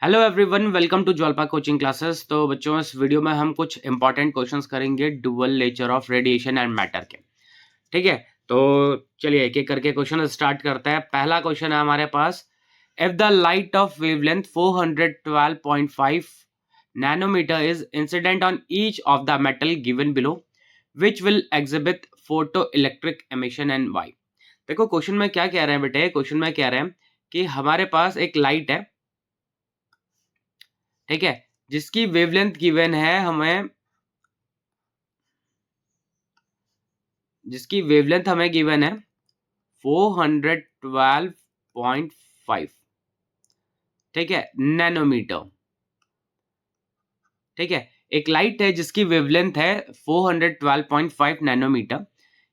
Hello everyone, welcome to Jwalpa coaching classes. तो बच्चों, इस वीडियो में हम कुछ इंपॉर्टेंट क्वेश्चंस करेंगे dual nature of radiation and matter के। ठीक है, तो चलिए एक एक करके क्वेश्चन स्टार्ट करते हैं। पहला क्वेश्चन है हमारे पास, if the light of wavelength 412.5 nanometre is incident on each of the metal given below, which will exhibit photo electric emission and why. देखो क्वेश्चन में क्या कह रहे हैं बेटे, क्वेश्चन में कह रहे हैं कि हमारे पास एक लाइट है, ठीक है, जिसकी वेवलेंथ गिवन है हमें, जिसकी वेवलेंथ हमें गिवन है 412.5, ठीक है, नैनोमीटर। ठीक है, एक लाइट है जिसकी वेवलेंथ है 412.5 नैनोमीटर।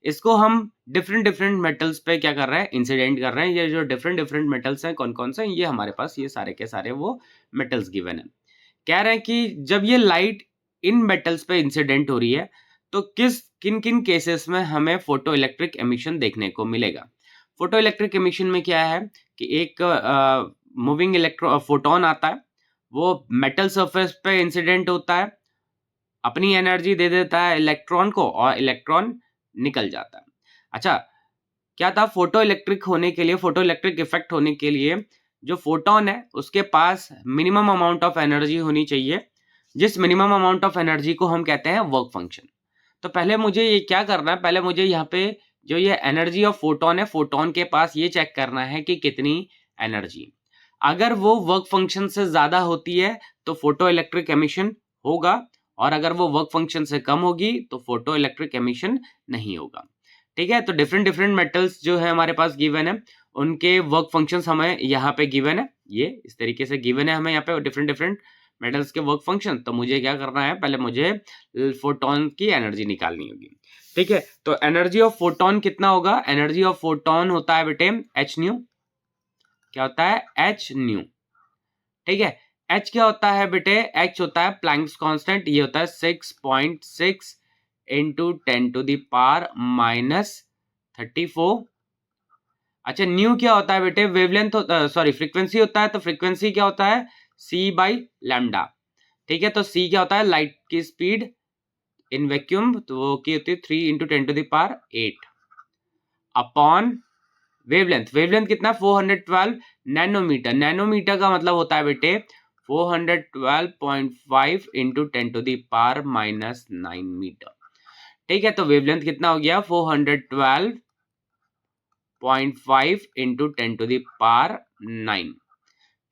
इसको हम डिफरेंट डिफरेंट मेटल्स पे क्या कर रहे हैं, इंसिडेंट कर रहे हैं। ये जो डिफरेंट डिफरेंट मेटल्स हैं कौन कौन से हैं, ये हमारे पास ये सारे के सारे वो मेटल्स गिवन है। कह रहे हैं कि जब ये लाइट इन मेटल्स पे इंसिडेंट हो रही है तो किन किन केसेस में हमें फोटो इलेक्ट्रिक एमिशन देखने को मिलेगा। फोटो इलेक्ट्रिक एमिशन में क्या है कि एक मूविंग इलेक्ट्रो फोटोन आता है, वो मेटल सरफेस पे इंसिडेंट होता है, अपनी एनर्जी दे देता है इलेक्ट्रॉन को और इलेक्ट्रॉन निकल जाता है। अच्छा, क्या था, फोटो इलेक्ट्रिक होने के लिए, फोटो इलेक्ट्रिक इफेक्ट होने के लिए जो फोटोन है उसके पास मिनिमम अमाउंट ऑफ एनर्जी होनी चाहिए, जिस मिनिमम अमाउंट ऑफ एनर्जी को हम कहते हैं वर्क फंक्शन। तो पहले मुझे ये क्या करना है, पहले मुझे यहाँ पे जो ये एनर्जी ऑफ फोटोन है, फोटोन के पास ये चेक करना है कि कितनी एनर्जी। अगर वो वर्क फंक्शन से ज्यादा होती है तो फोटो इलेक्ट्रिक एमिशन होगा, और अगर वो वर्क फंक्शन से कम होगी तो फोटो इलेक्ट्रिक एमिशन नहीं होगा। ठीक है, तो डिफरेंट डिफरेंट मेटल्स जो है हमारे पास गिवन है, उनके वर्क फंक्शंस हमें यहाँ पे गिवन है, ये इस तरीके से गिवन है हमें यहाँ पे डिफरेंट डिफरेंट मेटल्स के वर्क फंक्शन। तो मुझे क्या करना है, पहले मुझे फोटोन की एनर्जी निकालनी होगी। ठीक है, तो एनर्जी ऑफ फोटोन कितना होगा, एनर्जी ऑफ फोटोन होता है बेटे एच न्यू। क्या होता है, एच न्यू। ठीक है, एच क्या होता है बेटे, एच होता है प्लैंक्स कांस्टेंट, ये होता है 6.6 इंटू 10⁻⁻34। अच्छा, न्यू क्या होता है बेटे, वेवलेंथ होता, सॉरी फ्रीक्वेंसी होता है, तो फ्रीक्वेंसी क्या होता है, सी बाई लैम्डा। ठीक है, तो सी क्या होता है, लाइट की स्पीड इन वैक्यूम, तो वो की होती है 3 × 10⁻8 अपॉन वेवलेंथ। वेवलेंथ कितना, 412 नैनोमीटर। नैनोमीटर का मतलब होता है बेटे 412.5 इंटू 10⁻⁻9 मीटर। ठीक है, तो वेवलेंथ कितना हो गया, 412.5 इंटू 10⁻9।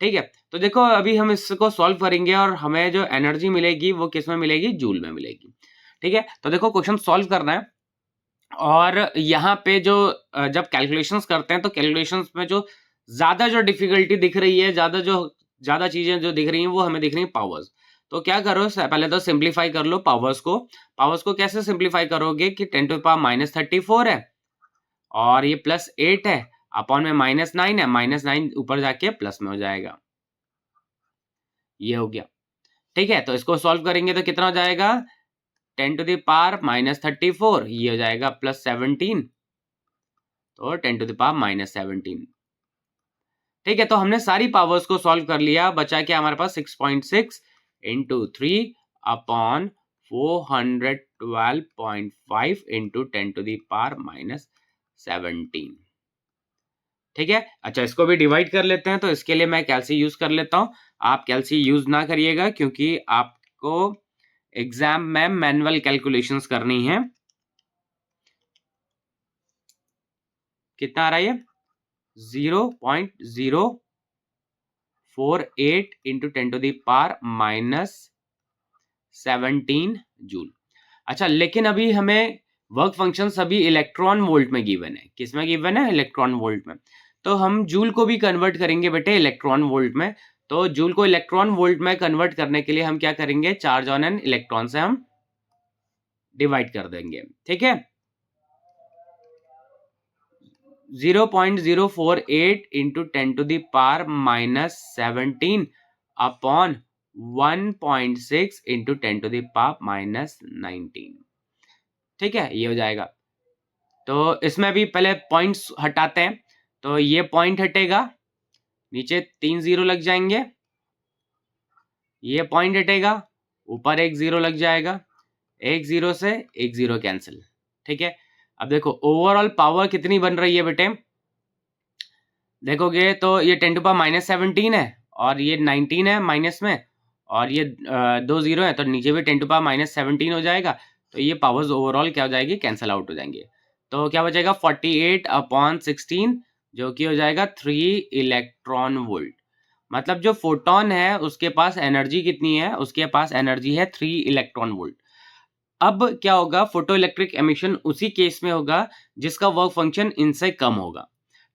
ठीक है, तो देखो अभी हम इसको सॉल्व करेंगे और हमें जो एनर्जी मिलेगी वो किस में मिलेगी, जूल में मिलेगी। ठीक है, तो देखो क्वेश्चन सॉल्व करना है, और यहाँ पे जो जब कैलकुलेशंस करते हैं तो कैलकुलेशंस में जो ज्यादा डिफिकल्टी दिख रही है, ज्यादा चीजें जो दिख रही हैं वो हमें दिख रही हैं पावर्स। तो क्या करो, पहले तो सिंप्लीफाई कर लो पावर्स को। पावर्स को कैसे सिंप्लीफाई करोगे कि 10⁻⁻34 है और ये +8 है, अपॉन में -9 है, -9 ऊपर जाके प्लस में हो जाएगा, ये हो गया। ठीक है, तो इसको सॉल्व करेंगे तो कितना हो जाएगा, 10⁻⁻34, ये हो जाएगा +17, तो 10⁻⁻17। ठीक है, तो हमने सारी पावर्स को सॉल्व कर लिया, बचा क्या हमारे पास 6.6 इंटू 3 अपॉन 412.5 इंटू 10⁻⁻17। ठीक है, अच्छा इसको भी डिवाइड कर लेते हैं, तो इसके लिए मैं कैल्सी यूज कर लेता हूं। आप कैल्सी यूज ना करिएगा क्योंकि आपको एग्जाम में मैनुअल कैलकुलेशंस करनी है। कितना आ रहा है ये, 0.048 इंटू 10⁻⁻17 जूल। अच्छा, लेकिन अभी हमें वर्क फंक्शन सभी इलेक्ट्रॉन वोल्ट में गिवन है। किस में गिवन है, इलेक्ट्रॉन वोल्ट में। तो हम जूल को भी कन्वर्ट करेंगे बेटे इलेक्ट्रॉन वोल्ट में। तो जूल को इलेक्ट्रॉन वोल्ट में कन्वर्ट करने के लिए हम क्या करेंगे, चार्ज ऑन एन इलेक्ट्रॉन से हम डिवाइड कर देंगे। ठीक है, 0.048 इंटू 10⁻⁻17 अपॉन 1.6 इंटू 10⁻⁻19। ठीक है, ये हो जाएगा। तो इसमें भी पहले पॉइंट्स हटाते हैं, तो ये पॉइंट हटेगा, नीचे 3 0 लग जाएंगे, ये पॉइंट हटेगा, ऊपर एक जीरो लग जाएगा, एक जीरो से एक जीरो कैंसिल। ठीक है, अब देखो ओवरऑल पावर कितनी बन रही है बेटे, देखोगे तो ये 10⁻17 है और ये 19 है माइनस में, और ये दो जीरो है तो नीचे भी 10⁻17 हो जाएगा। तो ये पावर्स ओवरऑल क्या हो जाएगी, कैंसिल आउट हो जाएंगे। तो क्या बचेगा 48/16, जो कि हो जाएगा 3 इलेक्ट्रॉन वोल्ट। मतलब जो फोटोन है उसके पास एनर्जी कितनी है, उसके पास एनर्जी है 3 इलेक्ट्रॉन वोल्ट। अब क्या होगा, फोटो इलेक्ट्रिक एमिशन उसी केस में होगा जिसका वर्क फंक्शन इनसे कम होगा।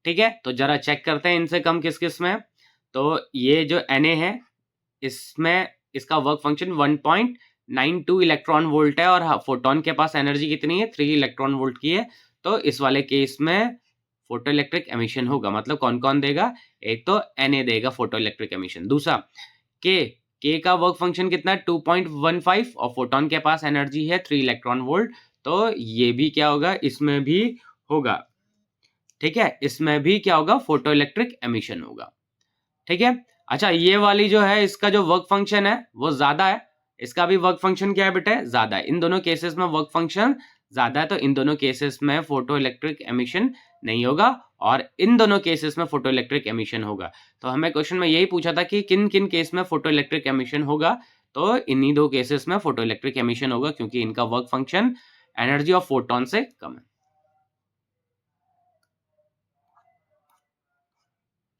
ठीक है, तो जरा चेक करते हैं इनसे कम किस किस में। तो ये जो Na है इसमें इसका वर्क फंक्शन 1.92 इलेक्ट्रॉन वोल्ट है, और फोटोन के पास एनर्जी कितनी है, 3 इलेक्ट्रॉन वोल्ट की है। तो इस वाले केस में फोटो इलेक्ट्रिक एमिशन होगा, मतलब कौन कौन देगा, एक तो Na देगा फोटो इलेक्ट्रिक एमिशन, दूसरा के का वर्क फंक्शन कितना है 2.15, और फोटोन के पास एनर्जी है 3 इलेक्ट्रॉन वोल्ट। तो ये भी क्या होगा, इसमें भी होगा। ठीक है, इसमें भी क्या होगा, फोटो इलेक्ट्रिक एमिशन होगा। ठीक है, अच्छा ये वाली जो है इसका जो वर्क फंक्शन है वो ज्यादा है, इसका भी वर्क फंक्शन क्या है बेटे, ज्यादा है। इन दोनों केसेस में वर्क फंक्शन ज्यादा है, तो इन दोनों केसेस में फोटो इलेक्ट्रिक एमिशन नहीं होगा, और इन दोनों केसेस में फोटो इलेक्ट्रिक एमिशन होगा। तो हमें क्वेश्चन में यही पूछा था कि किन किन केस में फोटो इलेक्ट्रिक एमिशन होगा, तो इन्हीं दो केसेस में फोटो इलेक्ट्रिक एमिशन होगा, क्योंकि इनका work function energy of photon से कम है।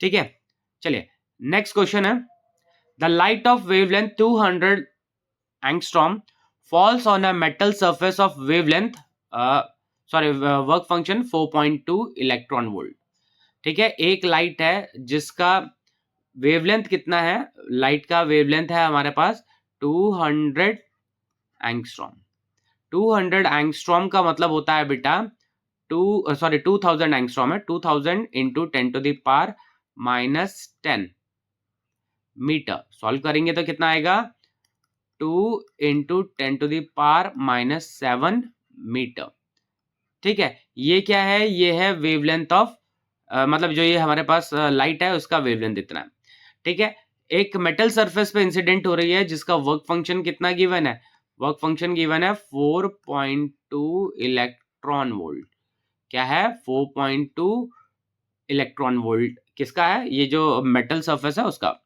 ठीक है, चलिए नेक्स्ट क्वेश्चन है, the light of wavelength 200 angstrom falls on a metal surface of wavelength work function 4.2 electron volt. ठीक है, एक लाइट है जिसका वेवलेंथ कितना है, लाइट का वेवलेंथ है हमारे पास 200 एंगस्ट्रॉम। 200 एंगस्ट्रॉम का मतलब होता है बेटा 2000 एंगस्ट्रॉम है, 2000 इंटू 10⁻⁻10 मीटर। सॉल्व करेंगे तो कितना आएगा, 2 इंटू 10⁻⁻7 मीटर। ठीक है, ये क्या है, ये है वेवलेंथ ऑफ मतलब जो ये हमारे पास लाइट है उसका वेवलेंथ इतना है। ठीक है, एक मेटल सरफेस पे इंसिडेंट हो रही है जिसका वर्क फंक्शन कितना गिवन है, वर्क फंक्शन गिवन है 4.2 इलेक्ट्रॉन वोल्ट। क्या है, 4.2 इलेक्ट्रॉन वोल्ट किसका है, ये जो मेटल सरफेस है उसका।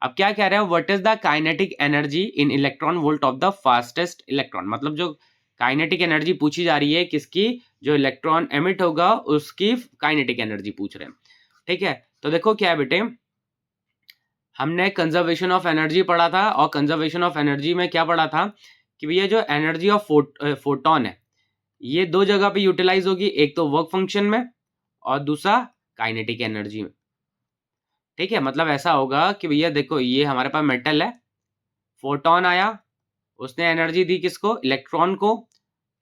अब क्या कह रहे हैं, what is the kinetic energy in electron volt of the fastest electron, मतलब जो काइनेटिक एनर्जी पूछी जा रही है किसकी, जो इलेक्ट्रॉन एमिट होगा उसकी काइनेटिक एनर्जी पूछ रहे हैं। ठीक है, तो देखो क्या है बेटे, हमने कंजर्वेशन ऑफ एनर्जी पढ़ा था, और कंजर्वेशन ऑफ एनर्जी में क्या पढ़ा था कि भैया जो एनर्जी ऑफ फोटोन है ये दो जगह पे यूटिलाइज होगी, एक तो वर्क फंक्शन में और दूसरा काइनेटिक एनर्जी में। ठीक है, मतलब ऐसा होगा कि भैया देखो ये हमारे पास मेटल है, फोटोन आया, उसने एनर्जी दी किसको, इलेक्ट्रॉन को,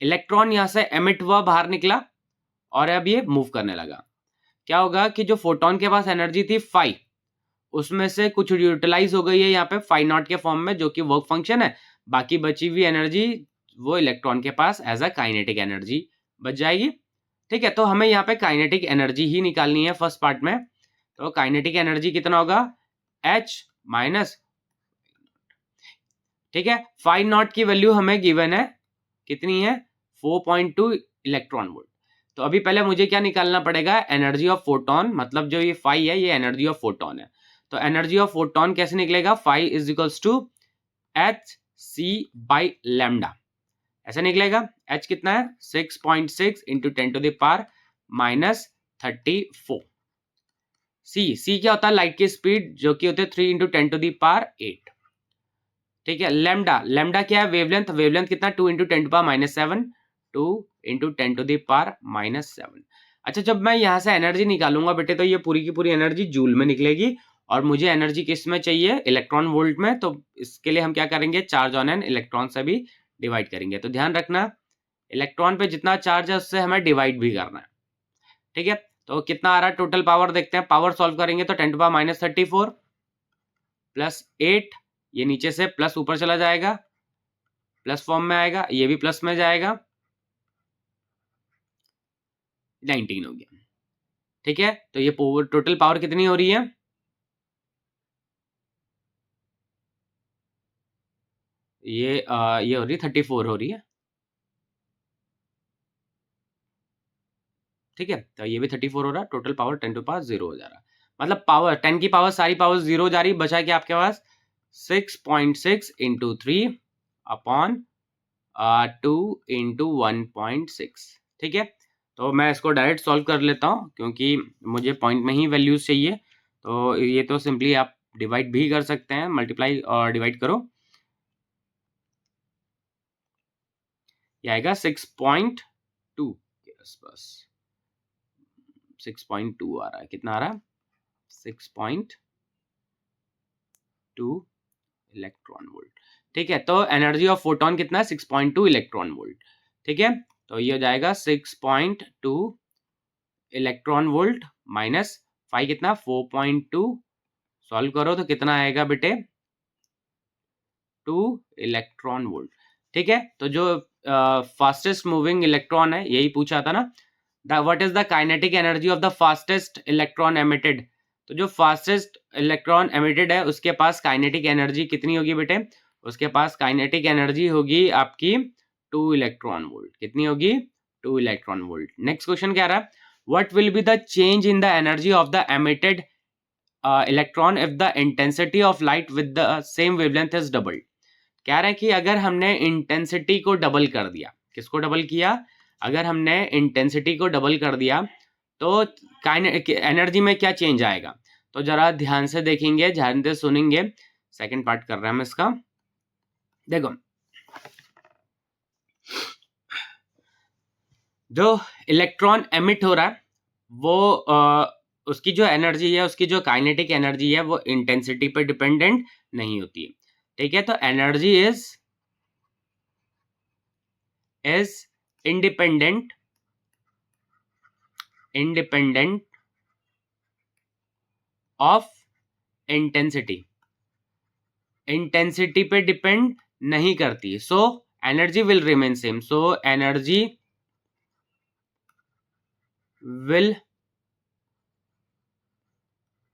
इलेक्ट्रॉन यहां से एमिट हुआ, बाहर निकला, और अब ये मूव करने लगा। क्या होगा कि जो फोटोन के पास एनर्जी थी 5, उसमें से कुछ यूटिलाइज हो गई है यहाँ पे 5 नॉट के फॉर्म में, जो कि वर्क फंक्शन है, बाकी बची हुई एनर्जी वो इलेक्ट्रॉन के पास एज अ काइनेटिक एनर्जी बच जाएगी। ठीक है, तो हमें यहाँ पे काइनेटिक एनर्जी ही निकालनी है फर्स्ट पार्ट में। तो काइनेटिक एनर्जी कितना होगा, H माइनस, ठीक है, 5 नॉट की वैल्यू हमें गिवन है कितनी है, 4.2 इलेक्ट्रॉन वोल्ट। तो अभी पहले मुझे क्या निकालना पड़ेगा, एनर्जी ऑफ फोटोन, मतलब जो ये 5 है ये एनर्जी ऑफ फोटोन है। तो एनर्जी ऑफ फोटोन कैसे निकलेगा, 5 is equals to H C by lambda, ऐसा निकलेगा। H कितना है 6.6 इंटू 10⁻⁻34। सी क्या होता है, लाइट की स्पीड, जो कि होते हैं 3 इंटू 10⁸। ठीक है, लेमडा क्या है, वेवलेंथ, वेवलेंथ कितना 2 इंटू 10⁻⁻7, 2 इंटू 10⁻⁻7। अच्छा, जब मैं यहाँ से एनर्जी निकालूंगा बेटे तो ये पूरी की पूरी एनर्जी जूल में निकलेगी, और मुझे एनर्जी किस में चाहिए, इलेक्ट्रॉन वोल्ट में। तो इसके लिए हम क्या करेंगे, चार्ज ऑन एन इलेक्ट्रॉन से भी डिवाइड करेंगे। तो ध्यान रखना इलेक्ट्रॉन पे जितना चार्ज है उससे हमें डिवाइड भी करना है। ठीक है, तो कितना आ रहा है टोटल पावर, देखते हैं। पावर सॉल्व करेंगे तो 10⁻⁻34 प्लस 8, ये नीचे से प्लस ऊपर चला जाएगा, प्लस फॉर्म में आएगा, ये भी प्लस में जाएगा, 19 हो गया। ठीक है, तो ये टोटल पावर कितनी हो रही है, ये हो रही 34 हो रही है, ठीक है। तो ये भी 34 हो रहा है, टोटल पावर 10 टू पावर 0 हो जा रहा है। मतलब पावर 10 की पावर सारी पावर 0 जा रही, बचा क्या आपके पास 6.6 इंटू 3 अपॉन 2 इंटू 1.6, ठीक है। तो मैं इसको डायरेक्ट सॉल्व कर लेता हूँ क्योंकि मुझे पॉइंट में ही वैल्यूज चाहिए। तो ये तो सिंपली आप डिवाइड भी कर सकते हैं, मल्टीप्लाई और डिवाइड करो, ये आएगा 6.2 के आसपास। 6.2 आ रहा है, कितना आ रहा है 6.2 इलेक्ट्रॉन वोल्ट, ठीक है। तो एनर्जी ऑफ फोटोन कितना है 6.2 इलेक्ट्रॉन वोल्ट, ठीक है। तो ये हो जाएगा 6.2 इलेक्ट्रॉन वोल्ट माइनस 5 कितना 4.2, सॉल्व करो तो कितना आएगा बेटे 2 इलेक्ट्रॉन वोल्ट, ठीक है। तो जो फास्टेस्ट मूविंग इलेक्ट्रॉन है, यही पूछा था ना, what is the kinetic energy of the fastest electron emitted. तो जो फास्टेस्ट इलेक्ट्रॉन एमिटेड है उसके पास काइनेटिक एनर्जी कितनी होगी बेटे, उसके पास काइनेटिक एनर्जी होगी आपकी 2 इलेक्ट्रॉन वोल्ट, कितनी होगी 2 इलेक्ट्रॉन वोल्ट। नेक्स्ट क्वेश्चन क्या रहा है, what will be the change in the energy of the emitted electron if the intensity of light with the same wavelength is doubled. कह रहा है कि अगर हमने इंटेंसिटी को डबल कर दिया, किसको डबल किया, अगर हमने इंटेंसिटी को डबल कर दिया तो एनर्जी में क्या चेंज आएगा। तो जरा ध्यान से देखेंगे, ध्यान से सुनेंगे, सेकंड पार्ट कर रहे हैं हम इसका। देखो जो इलेक्ट्रॉन एमिट हो रहा है वो उसकी जो एनर्जी है, उसकी जो काइनेटिक एनर्जी है वो इंटेंसिटी पे डिपेंडेंट नहीं होती है, ठीक है। तो energy is independent of intensity, intensity पे डिपेंड नहीं करती। So energy will remain same, so energy will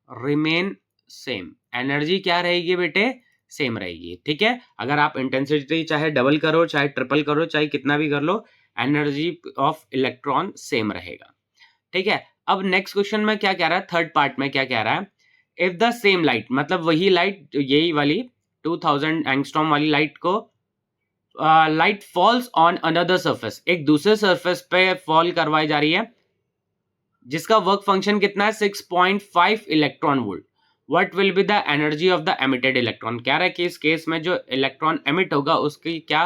remain same, energy क्या रहेगी बेटे सेम रहेगी, ठीक है। अगर आप इंटेंसिटी चाहे डबल करो चाहे ट्रिपल करो चाहे कितना भी कर लो, एनर्जी ऑफ इलेक्ट्रॉन सेम रहेगा, ठीक है। अब नेक्स्ट क्वेश्चन में क्या कह रहा है, थर्ड पार्ट में क्या कह रहा है, इफ द सेम लाइट, मतलब वही लाइट, यही वाली 2000 एंगस्ट्रॉम वाली लाइट को light falls on another surface, एक दूसरे सरफेस पे फॉल करवाई जा रही है जिसका वर्क फंक्शन कितना है 6.5 electron volt, what will be the energy of the emitted electron. कह रहा है कि इस केस में जो इलेक्ट्रॉन एमिट होगा उसकी क्या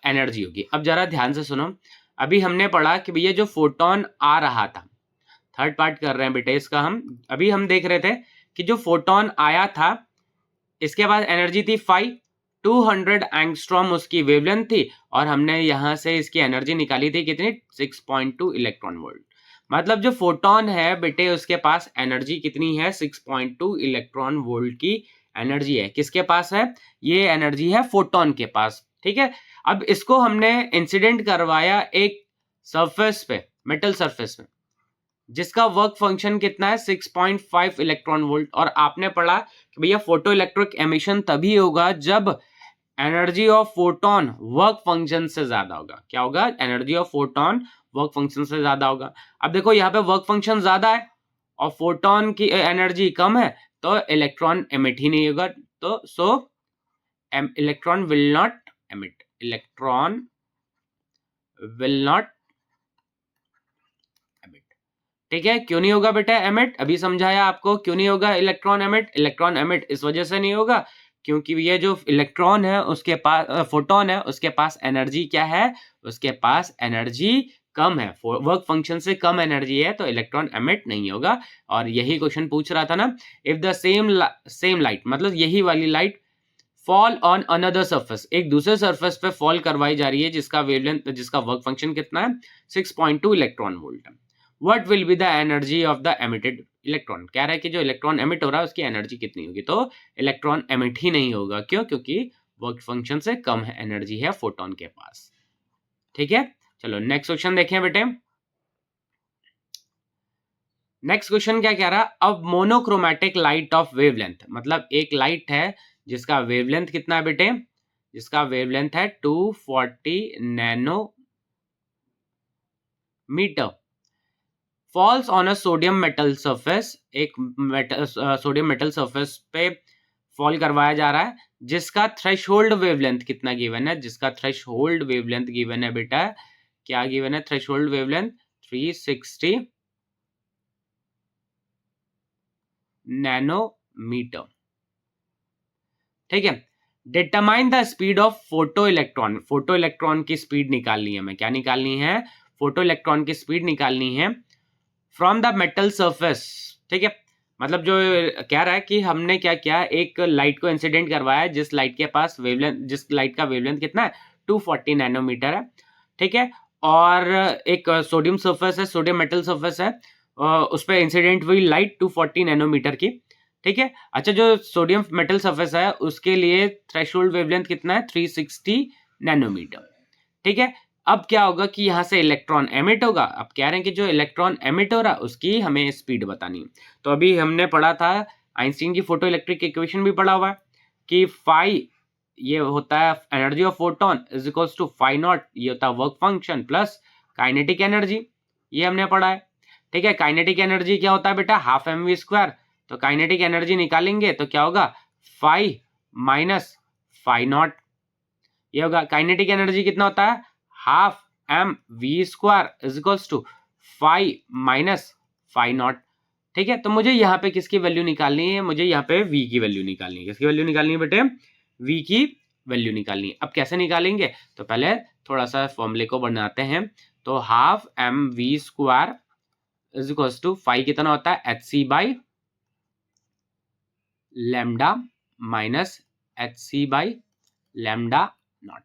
एनर्जी होगी। अब जरा ध्यान से सुनो, अभी हमने पढ़ा कि भैया जो फोटोन आ रहा था, थर्ड पार्ट कर रहे हैं बेटे इसका हम, अभी हम देख रहे थे कि जो फोटोन आया था इसके बाद एनर्जी थी 5, 200 एंगस्ट्रॉम उसकी वेवलेंथ थी, और हमने यहां से इसकी एनर्जी निकाली थी कितनी 6.2 इलेक्ट्रॉन वोल्ट। मतलब जो फोटोन है बेटे उसके पास एनर्जी कितनी है 6.2 इलेक्ट्रॉन वोल्ट की एनर्जी है, किसके पास है, ये एनर्जी है फोटोन के पास, ठीक है। अब इसको हमने इंसिडेंट करवाया एक सरफेस पे, मेटल सरफेस पे, जिसका वर्क फंक्शन कितना है 6.5 इलेक्ट्रॉन वोल्ट, और आपने पढ़ा कि भैया फोटो इलेक्ट्रिक एमिशन तभी होगा जब energy of photon work function से ज्यादा होगा। क्या होगा, energy of photon work function से ज्यादा होगा। अब देखो यहाँ पे वर्क फंक्शन ज्यादा है और फोटोन की एनर्जी कम है, तो इलेक्ट्रॉन एमिट ही नहीं होगा, तो सो electron will not emit, electron will not emit, ठीक है। क्यों नहीं होगा बेटा एमिट, अभी समझाया आपको क्यों नहीं होगा इलेक्ट्रॉन एमिट। इलेक्ट्रॉन एमिट इस वजह से नहीं होगा क्योंकि ये जो इलेक्ट्रॉन है उसके पास, फोटोन है उसके पास एनर्जी क्या है, उसके पास एनर्जी कम है, वर्क फंक्शन से कम एनर्जी है, तो इलेक्ट्रॉन एमिट नहीं होगा। और यही क्वेश्चन पूछ रहा था ना, इफ द सेम लाइट, मतलब यही वाली light fall on another surface, एक दूसरे सरफेस पे फॉल करवाई जा रही है जिसका वेवलेंथ, जिसका वर्क फंक्शन कितना है 6.2 इलेक्ट्रॉन वोल्ट है, what will be the energy of the emitted electron. कह रहा है कि जो इलेक्ट्रॉन एमिट हो रहा है उसकी एनर्जी कितनी होगी, तो इलेक्ट्रॉन एमिट ही नहीं होगा, क्यों, क्योंकि वर्क फंक्शन से कम है एनर्जी है फोटोन के पास, ठीक है। चलो नेक्स्ट क्वेश्चन देखें बेटे। नेक्स्ट क्वेश्चन क्या कह रहा है, अब मोनोक्रोमैटिक लाइट ऑफ वेवलेंथ, मतलब एक लाइट है जिसका वेवलेंथ कितना है बेटे जिसका वेवलेंथ है 240 nanometre, falls on a sodium metal surface, एक सोडियम मेटल सरफेस पे फॉल करवाया जा रहा है, जिसका थ्रेशोल्ड वेवलेंथ कितना गिवन है, जिसका थ्रेशोल्ड वेवलेंथ गिवन है बेटा, क्या गिवन है थ्रेशोल्ड वेवलेंथ, 360 नैनोमीटर। ठीक है, determine the speed of photo electron, photo electron की स्पीड निकालनी है, हमें क्या निकालनी है, फोटो इलेक्ट्रॉन की स्पीड निकालनी है फ्रॉम द मेटल सरफेस। ठीक है, मतलब जो कह रहा है कि हमने क्या किया, एक लाइट को इंसिडेंट करवाया है, जिस लाइट के पास वेवलेंथ, जिस लाइट का वेवलेंथ कितना है 240 नैनोमीटर है। ठीक है, और एक सोडियम सरफेस है, सोडियम मेटल सरफेस है, उस पर इंसिडेंट हुई लाइट 240 नैनोमीटर की। ठीक है, अच्छा जो सोडियम मेटल सरफेस है उसके लिए थ्रेशोल्ड वेवलेंथ कितना है 360 नैनोमीटर। ठीक है, अब क्या होगा कि यहां से इलेक्ट्रॉन एमिट होगा, अब कह रहे हैं कि जो इलेक्ट्रॉन एमिट हो रहा है उसकी हमें स्पीड बतानी है। तो अभी हमने पढ़ा था आइंस्टीन की फोटो इलेक्ट्रिक इक्वेशन भी पढ़ा हुआ है कि फाई ये होता है energy of photon is equals to phi not, ये होता है work function plus kinetic energy, ये हमने पढ़ा है। ठीक है, काइनेटिक एनर्जी क्या होता है बेटा, हाफ एम वी स्क्वायर, तो काइनेटिक एनर्जी निकालेंगे तो क्या होगा फाई माइनस फाई नॉट, ये होगा काइनेटिक एनर्जी कितना होता है half M V square is equals to phi minus phi not. ठीक है, तो मुझे यहाँ पे किसकी वैल्यू निकालनी है, मुझे यहाँ पे v की वैल्यू निकालनी है, किसकी वैल्यू निकालनी है बेटे, v की वैल्यू निकालनी है। अब कैसे निकालेंगे, तो पहले थोड़ा सा फॉर्मूले को बनाते हैं। तो half M V square is equals to phi कितना होता है H C by lambda minus H C by lambda not.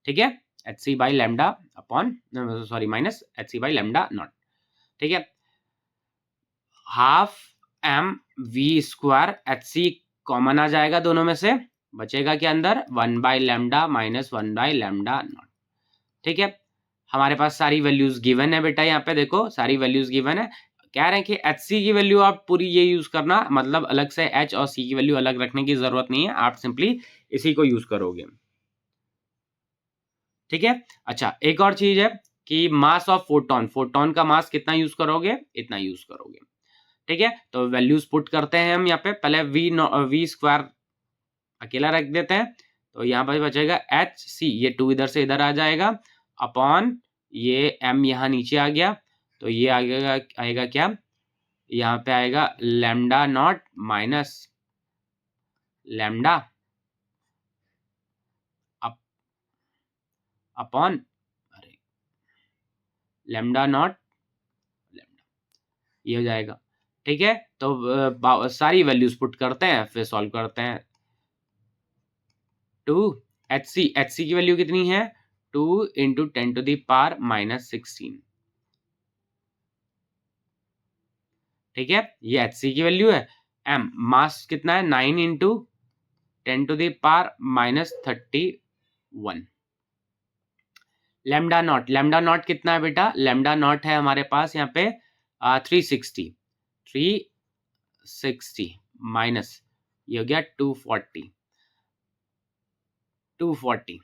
ठीक है, H C by lambda upon sorry minus H C by lambda not. ठीक है, half M V square H C common आ जाएगा दोनों में से, बचेगा क्या अंदर 1 by lambda minus 1 by lambda not. ठीक है, हमारे पास सारी वैल्यूज गिवन है बेटा, यहाँ पे देखो सारी वैल्यूज गिवन है। कह रहे हैं कि एच सी की वैल्यू आप पूरी ये यूज करना, मतलब अलग से एच और सी की वैल्यू अलग रखने की जरूरत नहीं है, आप सिंपली इसी को यूज करोगे। ठीक है, अच्छा एक और चीज है कि मास ऑफ फोटोन, फोटोन का मास कितना यूज करोगे, इतना यूज करोगे। ठीक है, तो वैल्यूज पुट करते हैं हम यहाँ पे, पहले वी स्क्वायर अकेला रख देते हैं, तो यहाँ पर बचेगा एच सी, ये 2 इधर से इधर आ जाएगा अपॉन ये एम यहाँ नीचे आ गया, तो ये आएगा क्या, यहाँ पे आएगा lambda naught minus lambda upon अरे लैम्डा नॉट लैम्डा, ये हो जाएगा। ठीक है, तो सारी वैल्यूज पुट करते हैं फिर सॉल्व करते हैं। 2 एच सी की वैल्यू कितनी है 2 into 10 to the power minus 16। ठीक है, ये एच सी की वैल्यू है। एम मास कितना है 9 into 10 to the power minus 31। Lambda naught कितना है बेटा, लैम्डा नॉट है हमारे पास यहाँ पे 360, 360 माइनस ये हो गया 240।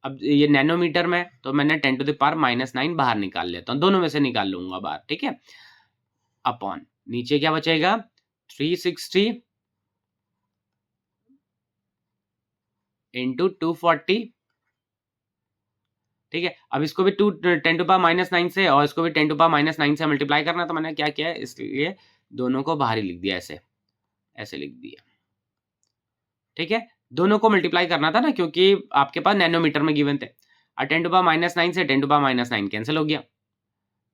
अब ये नैनोमीटर में, तो मैंने 10 टू द पावर माइनस 9 बाहर निकाल लेता हूँ, दोनों में से निकाल लूंगा बाहर। ठीक है, अपॉन नीचे क्या बचेगा 360 इंटू 240। ठीक है, अब इसको भी 10 टू पावर माइनस 9 से और इसको भी 10 टू पावर माइनस 9 से मल्टीप्लाई करना, तो मैंने क्या किया इसलिए दोनों को बाहर ही लिख दिया, ऐसे ऐसे लिख दिया। ठीक है, दोनों को मल्टीप्लाई करना था ना, क्योंकि आपके पास नैनोमीटर में गिवन थे, और 10 टू पावर माइनस 9 से 10 टू पावर माइनस 9 कैंसिल हो गया।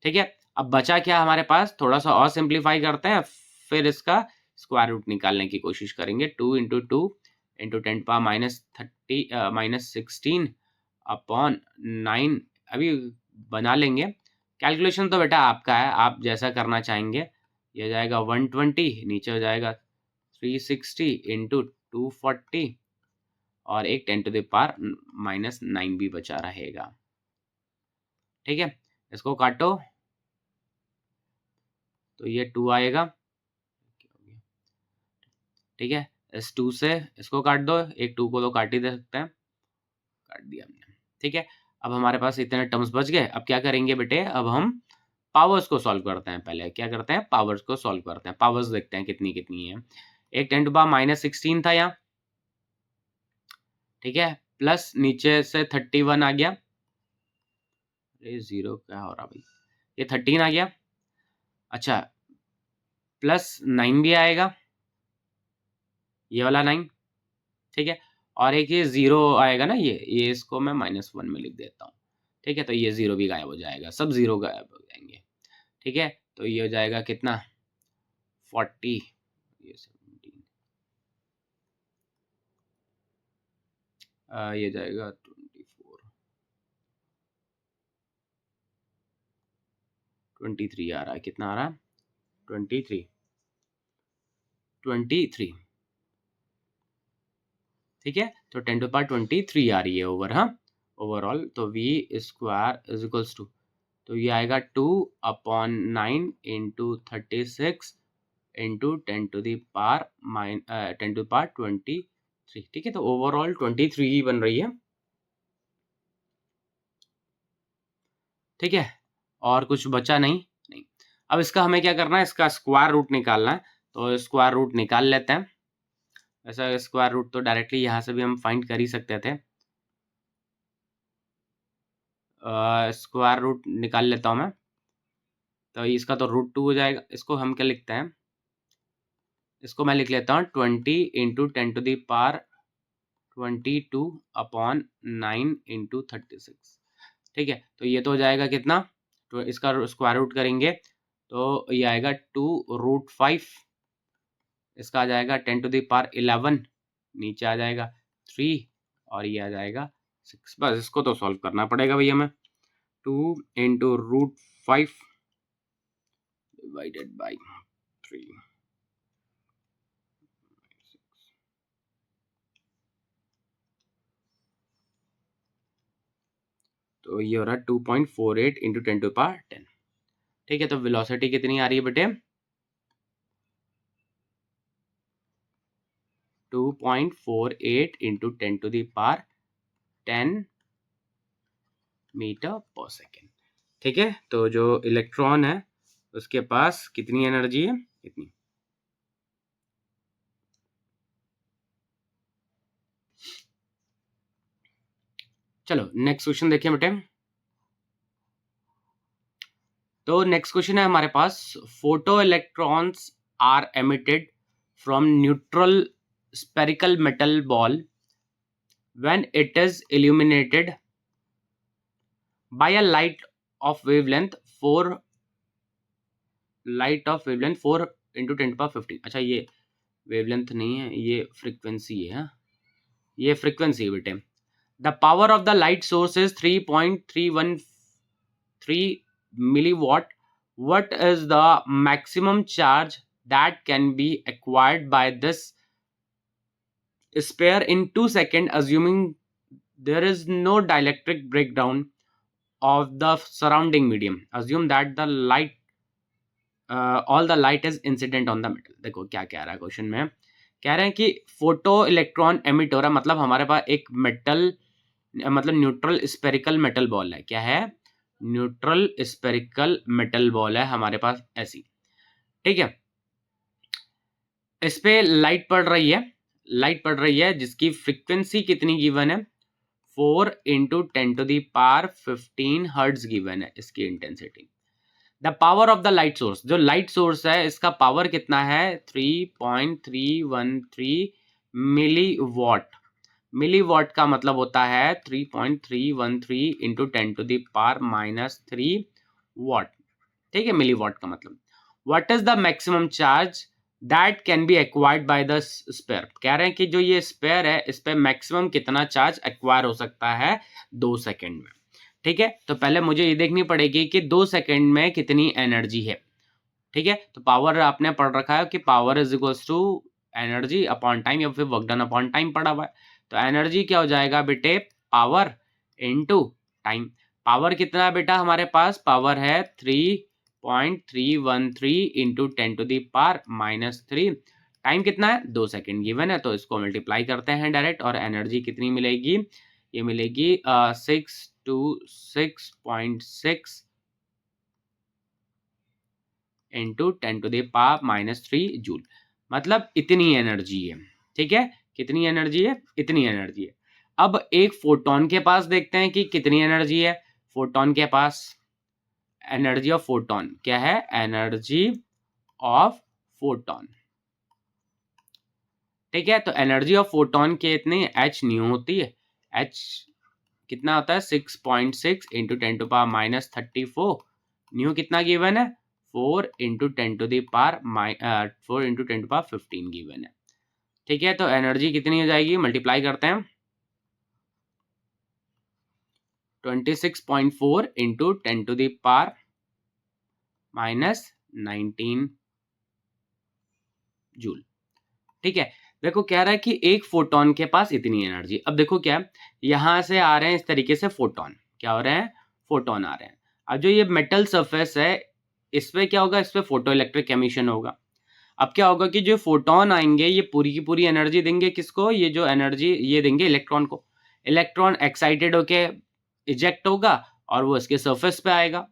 ठीक है, अब बचा क्या हमारे पास, थोड़ा सा और सिंप्लीफाई करते हैं, फिर इसका स्क्वायर रूट निकालने की कोशिश करेंगे। 2 into 2 into 10 power minus 30 minus 16 upon 9, अभी बना लेंगे। कैलकुलेशन तो बेटा आपका है, आप जैसा करना चाहेंगे। ये हो जाएगा 120, नीचे हो जाएगा 360 इंटू 240 और एक 10 टू द पावर माइनस 9 भी बचा रहेगा। ठीक है, इसको काटो तो ये 2 आएगा। ठीक है, इस 2 से इसको काट दो, एक 2 को तो काट ही दे सकते हैं, काट दिया हमने। ठीक है, अब हमारे पास इतने टर्म्स बच गए। अब क्या करेंगे बेटे, अब हम पावर्स को सॉल्व करते हैं। पहले क्या करते हैं, पावर्स को सॉल्व करते हैं। पावर्स देखते हैं कितनी कितनी है। एक 10 टू पावर -16 था यहाँ, ठीक है, प्लस नीचे से 31 आ गया, ये 0 क्या हो रहा भाई, ये 13 आ गया। अच्छा, प्लस 9 भी आएगा, ये वाला 9, ठीक है, और एक ये 0 आएगा ना, ये इसको मैं -1 में लिख देता हूँ। ठीक है, तो ये 0 भी गायब हो जाएगा, सब 0 गायब हो जाएंगे। ठीक है, तो ये हो जाएगा कितना, 40, ये 17, ये जाएगा 24, 23 आ रहा है, कितना आ रहा है, 23, 23। ठीक है, तो 10 टू पावर 23 आ रही है ओवर, हाँ, ओवरऑल। तो v square is equals to, तो ये आएगा 2/9 into 36 into 10 to the power 10 to power 23। ठीक है, तो ओवरऑल 23 ही बन रही है। ठीक है, और कुछ बचा नहीं, नहीं। अब इसका हमें क्या करना है, इसका स्क्वायर रूट निकालना है, तो स्क्वायर रूट निकाल लेते हैं। ऐसा स्क्वायर रूट तो डायरेक्टली यहाँ से भी हम फाइंड कर ही सकते थे। स्क्वायर रूट निकाल लेता हूँ मैं, तो इसका तो √2 हो जाएगा। इसको हम क्या लिखते हैं, इसको मैं लिख लेता हूँ 20 into 10 to the power 22/9 into 36। ठीक है, तो ये तो हो जाएगा कितना, तो इसका स्क्वायर रूट करेंगे तो ये आएगा 2√5, इसका आ जाएगा 10 टू दी पावर 11, नीचे आ जाएगा 3, और ये आ जाएगा 6। बस इसको तो सॉल्व करना पड़ेगा भैया हमें। 2 इंटू √5 डिवाइडेड बाई 3, तो ये हो रहा है 2.48 इंटू 10 टू पावर 10। ठीक है, तो वेलोसिटी कितनी आ रही है बेटे, 2.48 into 10 to the power 10 metre पर सेकेंड। ठीक है, तो जो इलेक्ट्रॉन है उसके पास कितनी एनर्जी है, इतनी। चलो नेक्स्ट क्वेश्चन देखिए बेटे। तो नेक्स्ट क्वेश्चन है हमारे पास, photo electrons are emitted from neutral spherical metal ball when it is illuminated by a light of wavelength 4 into 10 to power 15। अच्छा, ये वेवलेंथ नहीं है, ये फ्रीक्वेंसी है, हाँ? ये फ्रीक्वेंसी है बेटे। The power of the light source is 3.313 milliwatt. What is the maximum charge that can be acquired by this sphere in 2 seconds, assuming there is no dielectric breakdown of the surrounding medium? Assume that the light all the light is incident on the metal। देखो क्या कह रहा है question में, कह रहे हैं कि फोटो इलेक्ट्रॉन एमिट हो रहा है, मतलब हमारे पास एक मेटल, मतलब न्यूट्रल स्पेरिकल मेटल बॉल है। क्या है, न्यूट्रल स्पेरिकल मेटल बॉल है हमारे पास ऐसी। ठीक है, इस पे लाइट पड़ रही है, लाइट पड़ रही है जिसकी फ्रीक्वेंसी कितनी गिवन है, 4 into 10 to the power 15 hertz given है इसकी intensity. The power of the light source, जो लाइट सोर्स है इसका पावर कितना है, 3.313 मिलीवॉट। मिलीवॉट का मतलब होता है 3.313 into 10 to the power -3 watt. ठीक है, मिलीवॉट का मतलब। What is the maximum charge that can be acquired by the sphere. कह रहे हैं कि जो ये स्पेयर है इस पे मैक्सिमम कितना चार्ज एक्वायर हो सकता है 2 सेकेंड में। ठीक है, तो पहले मुझे ये देखनी पड़ेगी कि 2 सेकेंड में कितनी एनर्जी है। ठीक है, तो पावर आपने पढ़ रखा है कि power is equals to energy upon time, या फिर वर्क डन अपॉन टाइम पढ़ा हुआ है। तो एनर्जी क्या हो जाएगा बेटे, पावर इनटू टाइम। पावर कितना है बेटा हमारे पास, पावर है 3.313 into 10 to the power -3, time कितना है 2 सेकंड गिवन है, तो इसको मल्टीप्लाई करते हैं डायरेक्ट, और एनर्जी कितनी मिलेगी, ये मिलेगी 626.6 इंटू 10⁻³ जूल, मतलब इतनी एनर्जी है। ठीक है, कितनी एनर्जी है, इतनी एनर्जी है। अब एक फोटोन के पास देखते हैं कि कितनी एनर्जी है। फोटोन के पास एनर्जी ऑफ फोटोन क्या है, एनर्जी ऑफ फोटोन। ठीक है, तो एनर्जी ऑफ फोटोन के इतनी h न्यू होती है, h कितना होता है 6.6 इंटू 10⁻34, न्यू कितना गिवन है 4 इंटू 10⁻15 गिवन है। ठीक है, तो एनर्जी कितनी हो जाएगी, मल्टीप्लाई करते हैं 26.4 इंटू 10⁻19 जूल। ठीक है, देखो कह रहा है कि एक फोटोन के पास इतनी एनर्जी। अब देखो क्या, यहां से आ रहे हैं इस तरीके से फोटोन, क्या हो रहे हैं, फोटोन आ रहे हैं। अब जो ये मेटल सरफेस है, इस पे क्या होगा, इस पे फोटो इलेक्ट्रिक एमिशन होगा। अब क्या होगा कि जो फोटोन आएंगे ये पूरी की पूरी एनर्जी देंगे किसको, ये जो एनर्जी ये देंगे इलेक्ट्रॉन को। इलेक्ट्रॉन एक्साइटेड होके इजेक्ट होगा और वो इसके सरफेस पे आएगा।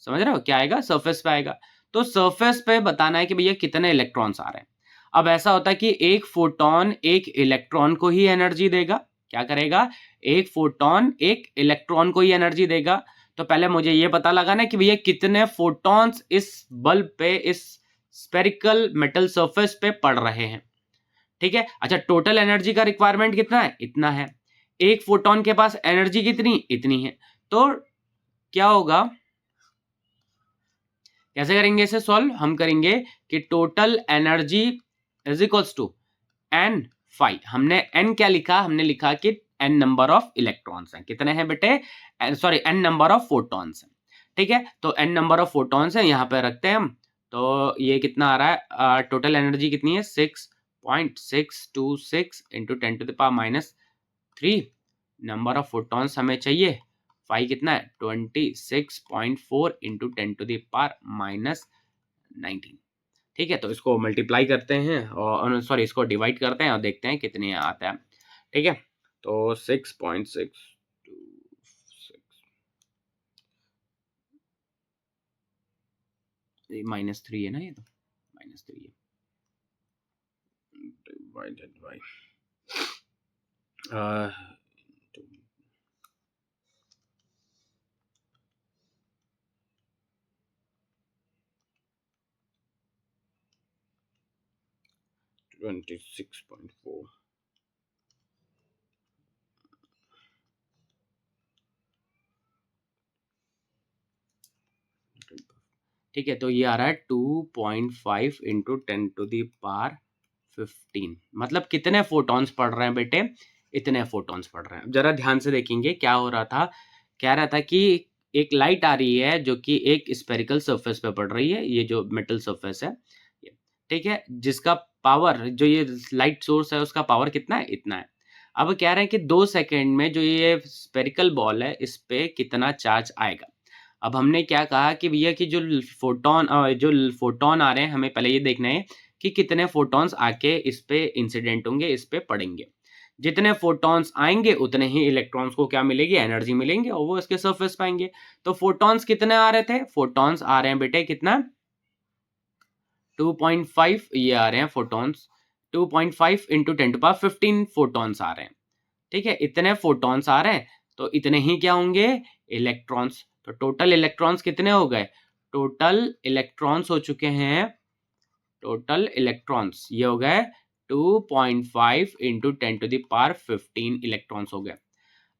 समझ रहे हो, क्या आएगा, सरफेस पे आएगा। तो सरफेस पे बताना है कि भैया कितने इलेक्ट्रॉन्स आ रहे हैं। अब ऐसा होता है कि एक फोटोन एक इलेक्ट्रॉन को ही एनर्जी देगा। क्या करेगा, एक फोटोन एक इलेक्ट्रॉन को ही एनर्जी देगा। तो पहले मुझे ये पता लगाना है कि भैया कितने फोटॉन्स इस बल्ब पे, इस स्पेरिकल मेटल सरफेस पे पड़ रहे हैं। ठीक है, अच्छा टोटल एनर्जी का रिक्वायरमेंट कितना है, इतना है। एक फोटोन के पास एनर्जी कितनी, इतनी है। तो क्या होगा, कैसे करेंगे इसे सॉल्व, हम करेंगे कि total energy is equals to n phi. हमने n क्या लिखा, हमने लिखा कि n नंबर ऑफ इलेक्ट्रॉन्स हैं, कितने हैं बेटे, sorry n number of photons हैं। ठीक है, तो n नंबर ऑफ फोटॉन्स हैं, यहाँ पे रखते हैं हम। तो ये कितना आ रहा है, टोटल एनर्जी कितनी है 6.626 इंटू 10⁻³ नंबर ऑफ फोटॉन्स हमें चाहिए। फाई कितना है 26.4 इंटू 10⁻19। ठीक है, तो इसको मल्टीप्लाई करते हैं और सॉरी इसको डिवाइड करते हैं और देखते हैं कितने आता है। ठीक है, तो 6.6 -3 है ना, ये तो -3 है, डिवाइडेड बाय 26.4। ठीक है, तो ये आ रहा है 2.5 इंटू 10⁻15, मतलब कितने फोटॉन्स पड़ रहे हैं बेटे, इतने फोटॉन्स पड़ रहे हैं। जरा ध्यान से देखेंगे क्या हो रहा था, कह रहा था कि एक लाइट आ रही है जो कि एक स्पेरिकल सरफेस पे पड़ रही है, ये जो मेटल सरफेस है, ठीक है, जिसका पावर, जो ये लाइट सोर्स है उसका पावर कितना है, इतना है। अब कह रहे हैं कि 2 सेकंड में जो ये स्पेरिकल बॉल है इस पे कितना चार्ज आएगा। अब हमने क्या कहा कि भैया कि जो फोटोन आ रहे हैं, हमें पहले ये देखना है कि कितने फोटॉन्स आके इस पे इंसिडेंट होंगे, इस पे पड़ेंगे। जितने फोटॉन्स आएंगे उतने ही इलेक्ट्रॉन्स को क्या मिलेगी, एनर्जी मिलेंगे, और वो इसके सरफेस पाएंगे। तो फोटॉन्स कितने आ रहे थे, फोटॉन्स आ रहे हैं बेटे कितना 2.5, ये आ रहे हैं फोटॉन्स 2.5 इंटू 10⁻15 फोटॉन्स आ रहे हैं। ठीक है, इतने फोटॉन्स आ रहे हैं, तो इतने ही क्या होंगे, इलेक्ट्रॉन्स। तो टोटल इलेक्ट्रॉन्स कितने हो गए, टोटल इलेक्ट्रॉन्स हो चुके हैं, टोटल इलेक्ट्रॉन्स ये हो गए 2.5 इंटू 10⁻15 इलेक्ट्रॉन्स हो गए।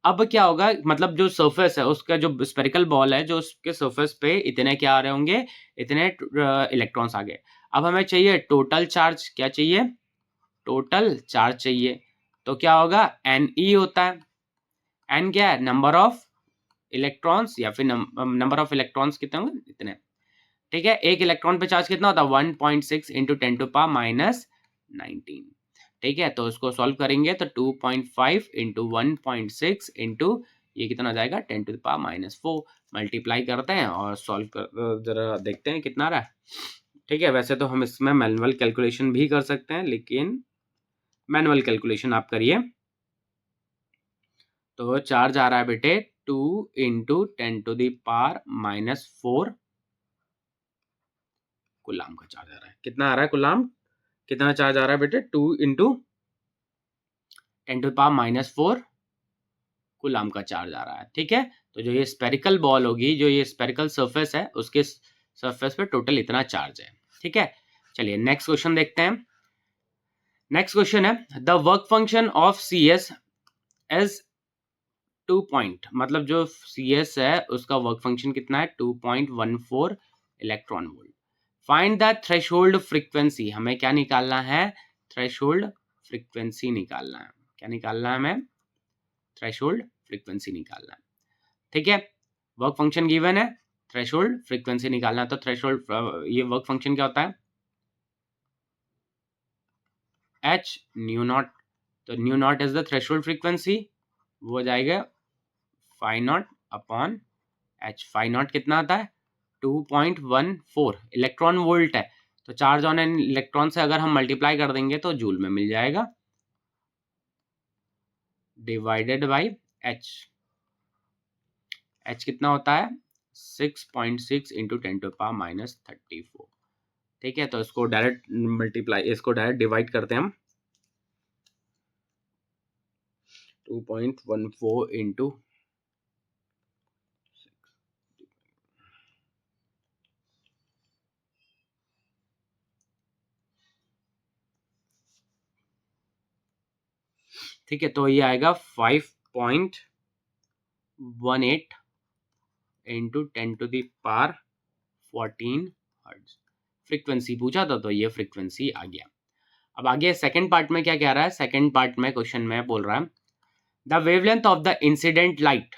अब क्या होगा, मतलब जो सरफेस है उसका, जो स्पेरिकल बॉल है जो उसके सरफेस पे इतने क्या आ रहे होंगे, इतने इलेक्ट्रॉन्स आ गए। अब हमें चाहिए टोटल चार्ज, क्या चाहिए, टोटल चार्ज चाहिए। तो क्या होगा, Ne होता है, n क्या है, नंबर ऑफ इलेक्ट्रॉन्स, या फिर नंबर ऑफ इलेक्ट्रॉन्स कितने होंगे, इतने। ठीक है, एक इलेक्ट्रॉन पे चार्ज कितना होता है 1.6 इंटू 10⁻19। ठीक है, तो इसको सॉल्व करेंगे तो 2.5 इंटू 1.6 इंटू ये कितना हो जाएगा 10⁻⁴। मल्टीप्लाई करते हैं और सॉल्व कर, जरा देखते हैं कितना रहा है। ठीक है, वैसे तो हम इसमें मैनुअल कैलकुलेशन भी कर सकते हैं, लेकिन मैनुअल कैलकुलेशन आप करिए। तो चार्ज आ रहा है बेटे 2 इंटू 10⁻⁻⁴ कुलाम का चार्ज आ रहा है। कितना आ रहा है कुलाम? कितना चार्ज आ रहा है बेटे? 2 इंटू 10⁻⁴ कुलाम का चार्ज आ रहा है। ठीक है, तो जो ये स्पेरिकल बॉल होगी, जो ये स्पेरिकल सरफेस है, उसके सरफेस पे टोटल इतना चार्ज है। ठीक है, चलिए नेक्स्ट क्वेश्चन देखते हैं। नेक्स्ट क्वेश्चन है the work function of C S as 2 point, मतलब जो सी एस है उसका वर्क फंक्शन कितना है? 2.14 electron volt. Find the threshold frequency, हमें क्या निकालना है? थ्रेशोल्ड फ्रीक्वेंसी निकालना है। क्या निकालना है हमें? थ्रेशोल्ड फ्रीक्वेंसी निकालना है। ठीक है, वर्क फंक्शन गिवन है, थ्रेशोल्ड फ्रीक्वेंसी निकालना है। तो थ्रेशोल्ड ये वर्क फंक्शन क्या होता है? h nu not. तो nu not is the threshold frequency, वो हो जाएगा phi not upon h। Phi not कितना आता है? 2.14 इलेक्ट्रॉन वोल्ट है, तो चार्ज ऑन एन इलेक्ट्रॉन से अगर हम मल्टीप्लाई कर देंगे तो जूल में मिल जाएगा, डिवाइडेड बाई h। h कितना होता है? 6.6 इंटू 10⁻⁻34। ठीक है, तो इसको डायरेक्ट मल्टीप्लाई, इसको डायरेक्ट डिवाइड करते हैं हम। 2.14 इंटू, ठीक है, तो ये आएगा 5.18 इंटू 10⁻14 हर्ट्ज। फ्रीक्वेंसी पूछा था, तो ये फ्रीक्वेंसी आ गया। अब आगे सेकंड पार्ट में क्या कह रहा है? सेकंड पार्ट में क्वेश्चन में बोल रहा है the wavelength of the incident light,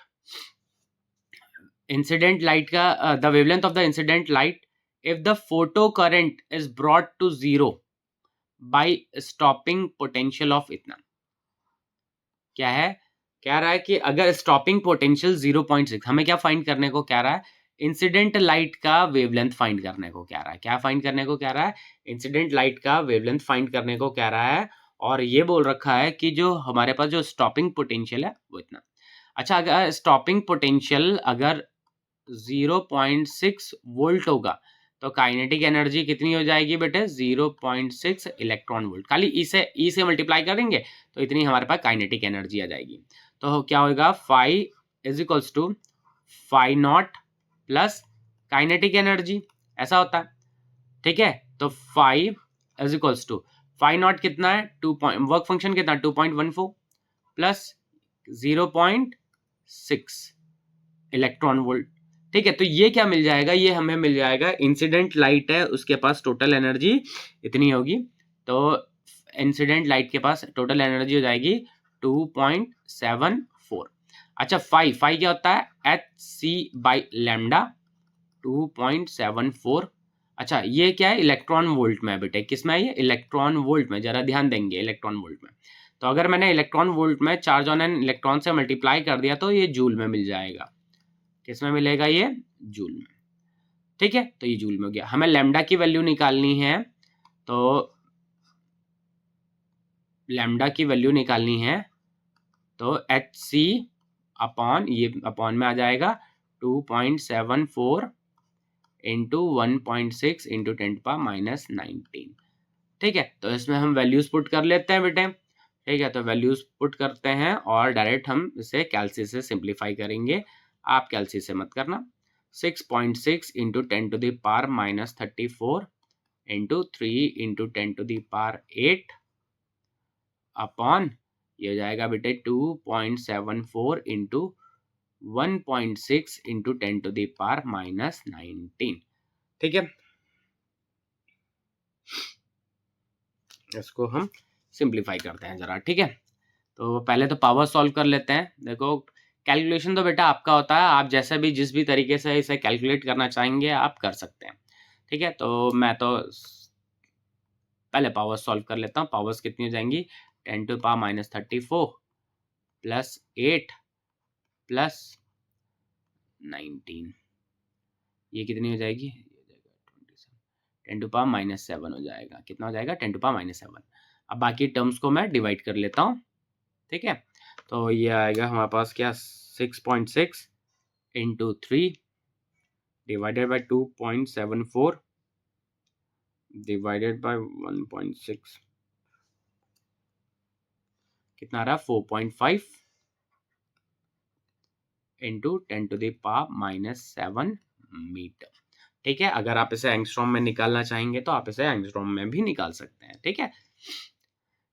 incident light का the wavelength of the incident light if the photo current is brought to zero by stopping potential of इतना। क्या है? कह रहा है कि अगर स्टॉपिंग पोटेंशियल 0.6, हमें क्या फाइंड करने को कह रहा है? इंसिडेंट लाइट का वेवलेंथ फाइंड करने को कह रहा है। क्या फाइंड करने को कह रहा है? इंसिडेंट लाइट का वेवलेंथ फाइंड करने को कह रहा है। और ये बोल रखा है कि जो हमारे पास जो स्टॉपिंग पोटेंशियल है वो इतना। अच्छा, अगर स्टॉपिंग पोटेंशियल अगर 0.6 वोल्ट होगा तो काइनेटिक एनर्जी कितनी हो जाएगी बेटे? 0.6 इलेक्ट्रॉन वोल्ट। खाली ई से मल्टीप्लाई करेंगे तो इतनी हमारे पास काइनेटिक एनर्जी आ जाएगी। तो क्या होगा? Phi is equals to phi naught plus kinetic energy, ऐसा होता है। ठीक है, तो phi is equals to phi not कितना है? 2 वर्क फंक्शन कितना? 2.14 प्लस 0.6 इलेक्ट्रॉन वोल्ट। ठीक है, तो ये क्या मिल जाएगा? ये हमें मिल जाएगा इंसिडेंट लाइट है उसके पास टोटल एनर्जी इतनी होगी, तो इंसिडेंट लाइट के पास टोटल एनर्जी हो जाएगी 2.74। अच्छा, फाई क्या होता है? H C by lambda 2.74। अच्छा, ये क्या है? इलेक्ट्रॉन वोल्ट में बेटे। किस में है ये? इलेक्ट्रॉन वोल्ट में। जरा ध्यान देंगे, इलेक्ट्रॉन वोल्ट में। तो अगर मैंने इलेक्ट्रॉन वोल्ट में चार्ज ऑन एन इलेक्ट्रॉन से मल्टीप्लाई कर दिया तो ये जूल में मिल जाएगा। किस में मिलेगा ये? जूल में। ठीक है, तो ये जूल में हो गया। हमें लैम्डा की वैल्यू निकालनी है, तो लैम्डा की वैल्यू निकालनी है तो एच सी अपॉन, ये अपॉन में आ जाएगा 2.74 इंटू 1.6 इंटू 10⁻⁻19। ठीक है, तो इसमें हम वैल्यूज पुट कर लेते हैं बेटे। ठीक है, तो वैल्यूज पुट करते हैं और डायरेक्ट हम इसे कैलसी से सिंप्लीफाई करेंगे। आप कैलसी से मत करना। 6.6 इंटू 10⁻⁻34 इंटू 3 इंटू 10⁻8 अपॉन, ये हो जाएगा बेटे 2.74 इंटू 1.6 इंटू 10⁻⁻19। ठीक है, इसको हम सिंप्लीफाई करते हैं जरा। ठीक है, तो पहले तो पावर सॉल्व कर लेते हैं। देखो, कैलकुलेशन तो बेटा आपका होता है, आप जैसे भी जिस भी तरीके से इसे कैलकुलेट करना चाहेंगे आप कर सकते हैं। ठीक है, तो मैं तो पहले पावर सॉल्व कर लेता हूँ। पावर्स कितनी हो जाएंगी? 10⁻⁻34 प्लस 8 प्लस 19, ये कितनी हो जाएगी? 10⁻⁷ हो जाएगा। कितना हो जाएगा? 10⁻⁷। अब बाकी टर्म्स को मैं डिवाइड कर लेता हूँ, ठीक है। तो ये आएगा हमारे पास क्या, 6.6 into 3 divided by 2.74 divided by 1.6, कितना आ रहा? 4.5 इंटू 10⁻⁷ मीटर, ठीक है। अगर आप इसे एंगस्ट्रॉम में निकालना चाहेंगे तो आप इसे एंगस्ट्रॉम में भी निकाल सकते हैं, ठीक है।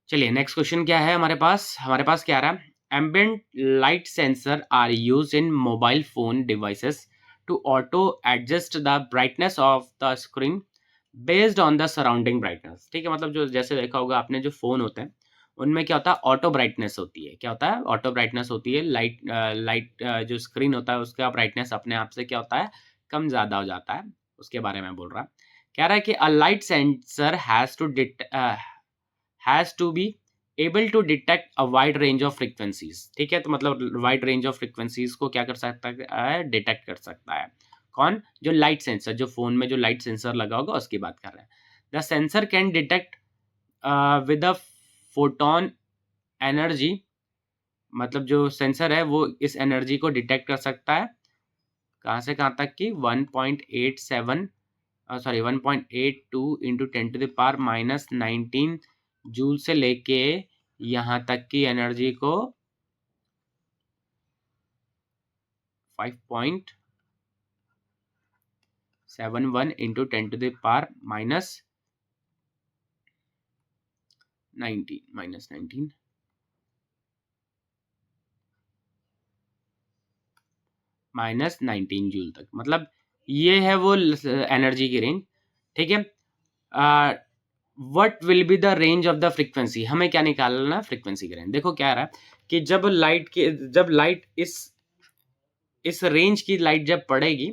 चलिए नेक्स्ट क्वेश्चन क्या है हमारे पास क्या आ रहा है? Ambient light sensor are use in mobile phone devices to auto adjust the brightness of the screen based on the surrounding brightness, ठीक है। मतलब जो जैसे देखा होगा आपने, जो फोन होते हैं उनमें क्या होता है? ऑटो ब्राइटनेस होती है। क्या होता है? ऑटो ब्राइटनेस होती है। लाइट जो स्क्रीन होता है उसका ब्राइटनेस अपने आप से क्या होता है? कम ज्यादा हो जाता है। उसके बारे में बोल रहा है। कह रहा है कि a light sensor has to be able to detect a wide range of frequencies, ठीक है। तो मतलब वाइड रेंज ऑफ फ्रीक्वेंसीज को क्या कर सकता है? डिटेक्ट कर सकता है। कौन? जो लाइट सेंसर, जो फोन में जो लाइट सेंसर लगा होगा उसकी बात कर रहे हैं। The sensor can detect with a photon energy, मतलब जो सेंसर है वो इस एनर्जी को डिटेक्ट कर सकता है। कहाँ से कहाँ तक की? 1.82 इंटू 10⁻⁻19 जूल से लेके यहाँ तक की एनर्जी को 5.71 इंटू 10⁻⁻19 -19 जूल तक, मतलब ये है वो एनर्जी की रेंज, ठीक है। What will be the range of the frequency? हमें क्या निकालना? फ्रीक्वेंसी की रेंज। देखो क्या आ रहा है कि जब लाइट इस रेंज की लाइट जब पड़ेगी,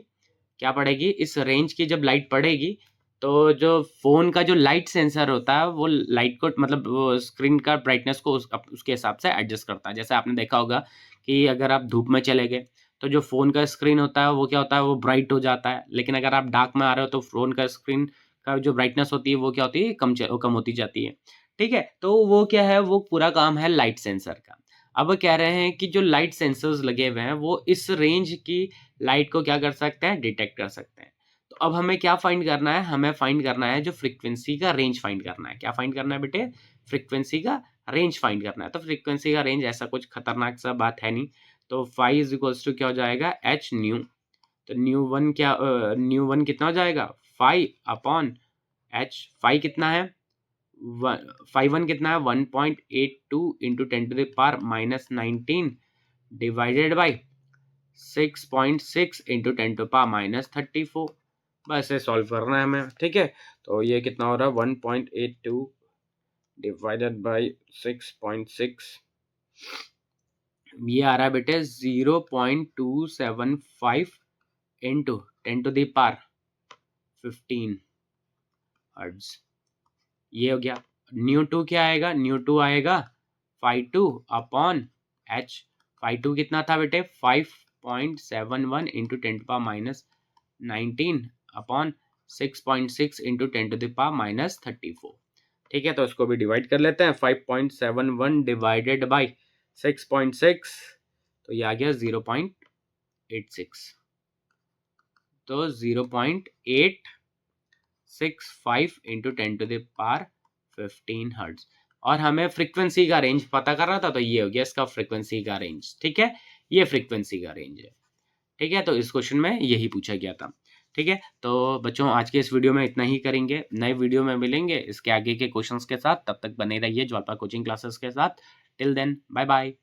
क्या पड़ेगी? इस रेंज की जब लाइट पड़ेगी तो जो फोन का जो लाइट सेंसर होता है वो लाइट को, मतलब वो स्क्रीन का ब्राइटनेस को उसके हिसाब से एडजस्ट करता है। जैसे आपने देखा होगा कि अगर आप धूप में चले गए तो जो फोन का स्क्रीन होता है वो क्या होता है? वो ब्राइट हो जाता है। लेकिन अगर आप डार्क में आ रहे हो तो फोन का स्क्रीन का जो ब्राइटनेस होती है वो क्या होती है? कम होती जाती है, ठीक है। तो वो क्या है? वो पूरा काम है लाइट सेंसर का। अब कह रहे हैं कि जो लाइट सेंसर्स लगे हुए हैं वो इस रेंज की लाइट को क्या कर सकते हैं? डिटेक्ट कर सकते हैं। तो अब हमें क्या फाइंड करना है? हमें फाइंड करना है जो फ्रीक्वेंसी का रेंज फाइंड करना है। क्या फाइंड करना है बेटे? फ्रीक्वेंसी का रेंज फाइंड करना है। तो फ्रीक्वेंसी का रेंज ऐसा कुछ खतरनाक सा बात है नहीं। तो फाई इज इक्वल्स टू क्या हो जाएगा? H new. तो न्यू वन कितना हो जाएगा? Phi upon H. फाई कितना है? 5 कितना है? 1.82 इंटू 10⁻⁻19 डिवाइडेड बाई 6.6 इंटू 10⁻⁻34। बस ये सॉल्व करना है हमें, ठीक है। तो ये कितना हो रहा है? 1.82 डिवाइडेड बाई 6.6, ये आ रहा है बेटे 0.275 इंटू 10⁻15 हर्ट्ज। ये हो गया। न्यू टू क्या आएगा? न्यू टू आएगा phi two upon H. Phi two कितना था बेटे? 5.71 इंटू 10⁻⁻19 अपॉन 6.6 इंटू 10⁻⁻34, ठीक है। तो इसको भी डिवाइड कर लेते हैं। 5.71 डिवाइडेड बाई 6.6, तो ये आ गया 0.86। तो 0.865 इंटू 10⁻15 हर्ट्ज। और हमें फ्रीक्वेंसी का रेंज पता करना था, तो ये हो गया इसका फ्रीक्वेंसी का रेंज, ठीक है। ये फ्रीक्वेंसी का रेंज है, ठीक है। तो इस क्वेश्चन में यही पूछा गया था, ठीक है। तो बच्चों आज के इस वीडियो में इतना ही करेंगे। नए वीडियो में मिलेंगे इसके आगे के क्वेश्चंस के साथ। तब तक बने रहिए ज्वालपा कोचिंग क्लासेस के साथ। Till then bye bye.